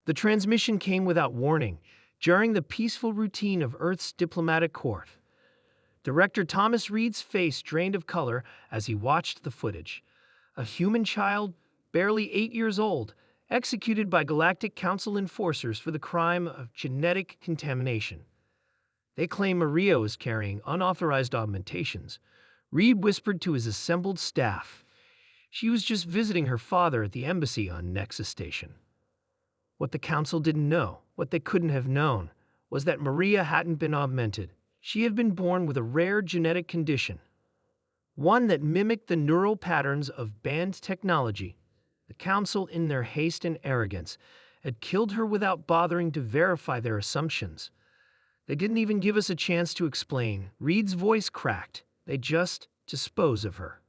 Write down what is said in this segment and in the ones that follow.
The transmission came without warning, jarring the peaceful routine of Earth's diplomatic court. Director Thomas Reed's face drained of color as he watched the footage. A human child, barely 8 years old, executed by Galactic Council enforcers for the crime of genetic contamination. They claim Maria was carrying unauthorized augmentations. Reed whispered to his assembled staff. She was just visiting her father at the embassy on Nexus Station. What the Council didn't know, what they couldn't have known, was that Maria hadn't been augmented. She had been born with a rare genetic condition, one that mimicked the neural patterns of banned technology. The Council, in their haste and arrogance, had killed her without bothering to verify their assumptions. They didn't even give us a chance to explain. Reed's voice cracked. They just disposed of her.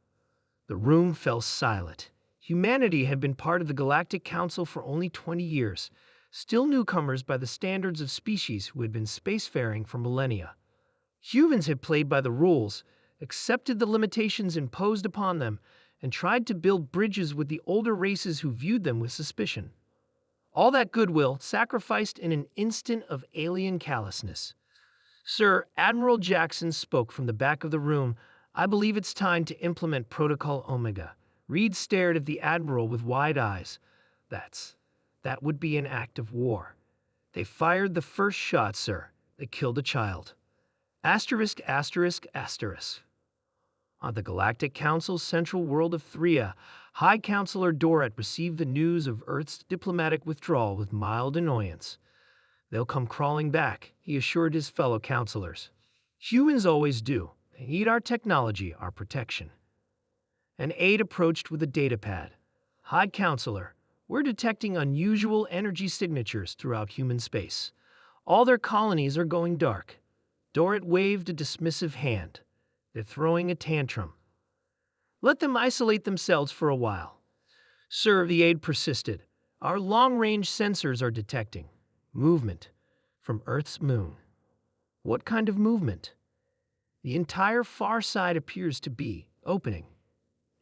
The room fell silent. Humanity had been part of the Galactic Council for only 20 years, still newcomers by the standards of species who had been spacefaring for millennia. Humans had played by the rules, accepted the limitations imposed upon them, and tried to build bridges with the older races who viewed them with suspicion. All that goodwill sacrificed in an instant of alien callousness. Sir, Admiral Jackson spoke from the back of the room. I believe it's time to implement Protocol Omega. Reed stared at the Admiral with wide eyes. That would be an act of war. They fired the first shot, sir. They killed a child. Asterisk, asterisk, asterisk. On the Galactic Council's central world of Thria, High Counselor Dorat received the news of Earth's diplomatic withdrawal with mild annoyance. They'll come crawling back, he assured his fellow counselors. Humans always do. They need our technology, our protection. An aide approached with a datapad. High Counselor, we're detecting unusual energy signatures throughout human space. All their colonies are going dark. Dorat waved a dismissive hand. They're throwing a tantrum. Let them isolate themselves for a while. Sir, the aide persisted. Our long-range sensors are detecting movement from Earth's moon. What kind of movement? The entire far side appears to be opening.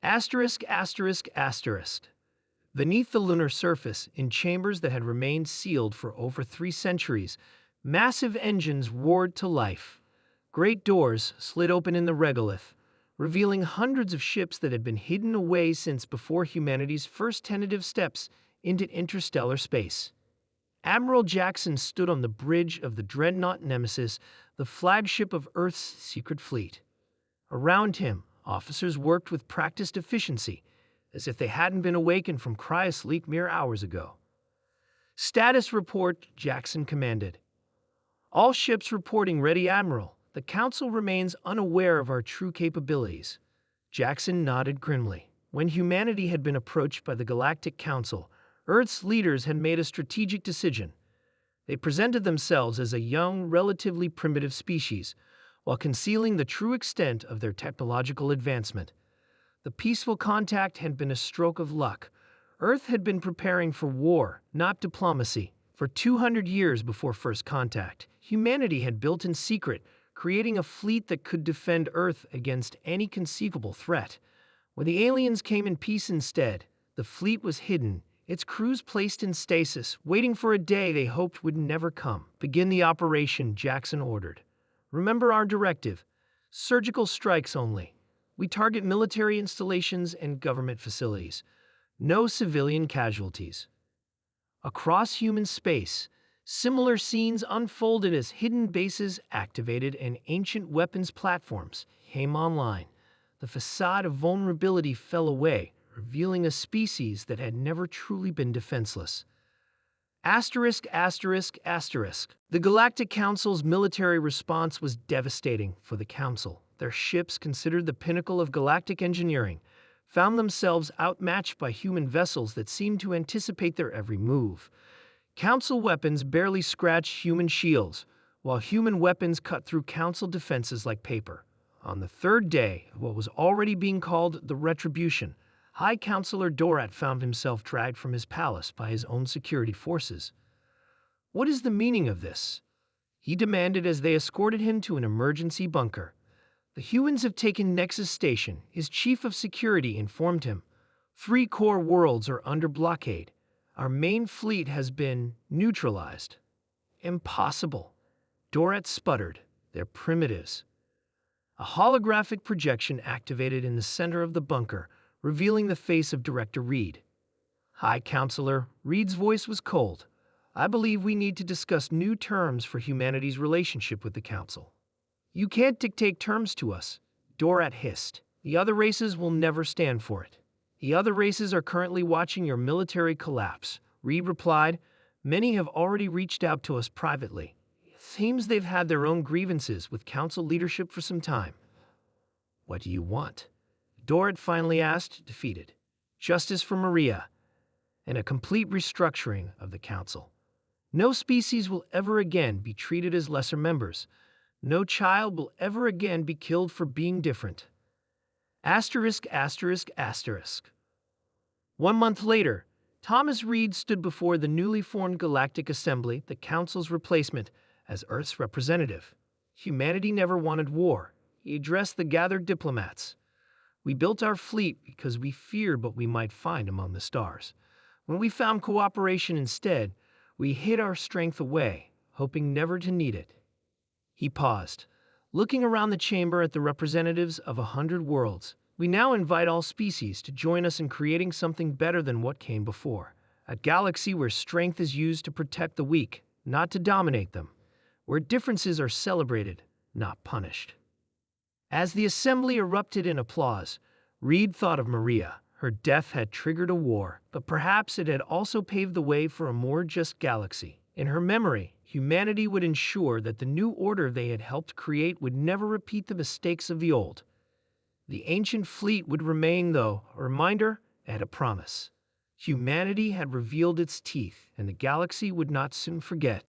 Asterisk, asterisk, asterisk. Beneath the lunar surface, in chambers that had remained sealed for over 3 centuries, massive engines roared to life. Great doors slid open in the regolith, revealing hundreds of ships that had been hidden away since before humanity's first tentative steps into interstellar space. Admiral Jackson stood on the bridge of the dreadnought Nemesis, the flagship of Earth's secret fleet. Around him, officers worked with practiced efficiency, as if they hadn't been awakened from cryosleep mere hours ago. Status report, Jackson commanded. All ships reporting ready, Admiral. The Council remains unaware of our true capabilities. Jackson nodded grimly. When humanity had been approached by the Galactic Council, Earth's leaders had made a strategic decision. They presented themselves as a young, relatively primitive species, while concealing the true extent of their technological advancement. The peaceful contact had been a stroke of luck. Earth had been preparing for war, not diplomacy. For 200 years before first contact, humanity had built in secret, creating a fleet that could defend Earth against any conceivable threat. When the aliens came in peace instead, the fleet was hidden, its crews placed in stasis, waiting for a day they hoped would never come. Begin the operation, Jackson ordered. Remember our directive. Surgical strikes only. We target military installations and government facilities. No civilian casualties. Across human space, similar scenes unfolded as hidden bases activated and ancient weapons platforms came online. The facade of vulnerability fell away, revealing a species that had never truly been defenseless. Asterisk, asterisk, asterisk. The Galactic Council's military response was devastating for the Council. Their ships, considered the pinnacle of galactic engineering, found themselves outmatched by human vessels that seemed to anticipate their every move. Council weapons barely scratched human shields, while human weapons cut through Council defenses like paper. On the third day of what was already being called the Retribution, High Counselor Dorat found himself dragged from his palace by his own security forces. What is the meaning of this? He demanded as they escorted him to an emergency bunker. The humans have taken Nexus Station, his chief of security informed him. 3 core worlds are under blockade. Our main fleet has been neutralized. Impossible. Dorat sputtered. They're primitives. A holographic projection activated in the center of the bunker, revealing the face of Director Reed. High Counselor, Reed's voice was cold. I believe we need to discuss new terms for humanity's relationship with the Council. You can't dictate terms to us, Dorat hissed. The other races will never stand for it. The other races are currently watching your military collapse, Reed replied. Many have already reached out to us privately. It seems they've had their own grievances with Council leadership for some time. What do you want? Dorat finally asked, defeated. Justice for Maria, and a complete restructuring of the Council. No species will ever again be treated as lesser members. No child will ever again be killed for being different. Asterisk, asterisk, asterisk. 1 month later, Thomas Reed stood before the newly formed Galactic Assembly, the Council's replacement, as Earth's representative. Humanity never wanted war. He addressed the gathered diplomats. We built our fleet because we feared what we might find among the stars. When we found cooperation instead, we hid our strength away, hoping never to need it. He paused, looking around the chamber at the representatives of 100 worlds. We now invite all species to join us in creating something better than what came before. A galaxy where strength is used to protect the weak, not to dominate them. Where differences are celebrated, not punished. As the assembly erupted in applause, Reed thought of Maria. Her death had triggered a war, but perhaps it had also paved the way for a more just galaxy. In her memory, humanity would ensure that the new order they had helped create would never repeat the mistakes of the old. The ancient fleet would remain, though, a reminder and a promise. Humanity had revealed its teeth, and the galaxy would not soon forget.